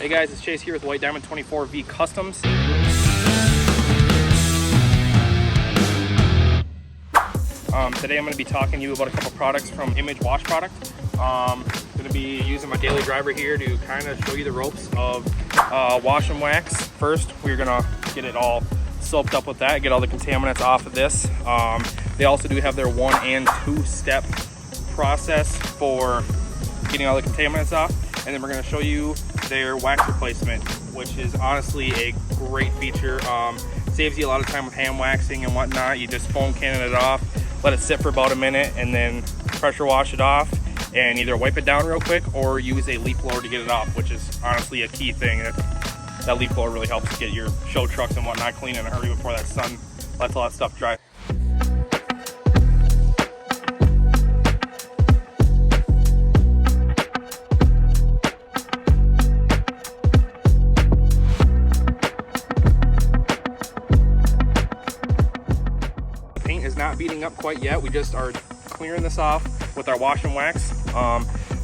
Hey guys, it's Chase here with WhiteDiamond 24V Customs. Today I'm going to be talking to you about a couple products from Image Wash Product. I'm going to be using my daily driver here to kind of show you the ropes of wash and wax. First, we're going to get it all soaped up with that, get all the contaminants off of this. They also do have their 1 and 2 step process for getting all the contaminants off. And then we're going to show you their wax replacement, which is honestly a great feature. Saves you a lot of time with hand waxing and whatnot. You just foam cannon it off, let it sit for about a minute, and then pressure wash it off and either wipe it down real quick or use a leaf blower to get it off, which is honestly a key thing. That leaf blower really helps get your show trucks and whatnot clean in a hurry before that sun lets all that stuff dry. Is not beating up quite yet. We just are clearing this off with our wash and wax.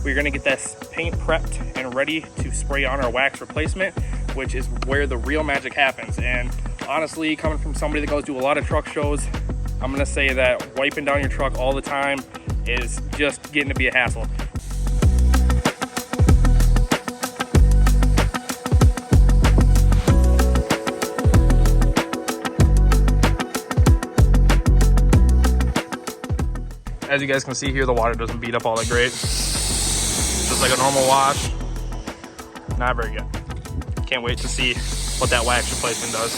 We're going to get this paint prepped and ready to spray on our wax replacement, which is where the real magic happens. And honestly, coming from somebody that goes to a lot of truck shows, I'm going to say that wiping down your truck all the time is just getting to be a hassle. As you guys can see here, the water doesn't beat up all that great. Just like a normal wash. Not very good. Can't wait to see what that wax replacement does.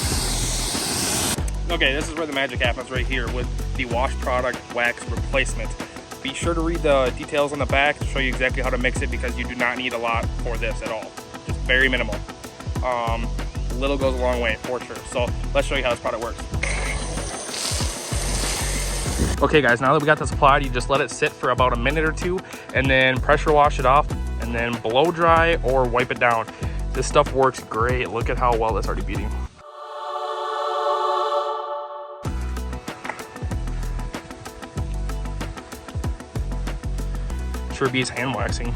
Okay, this is where the magic happens right here with the wash product wax replacement. Be sure to read the details on the back to show you exactly how to mix it, because you do not need a lot for this at all. Just very minimal. Little goes a long way for sure. So let's show you how this product works. Okay guys, now that we got this applied, you just let it sit for about a minute or two and then pressure wash it off and then blow dry or wipe it down. This stuff works great. Look at how well that's already beating. Sure beats hand waxing.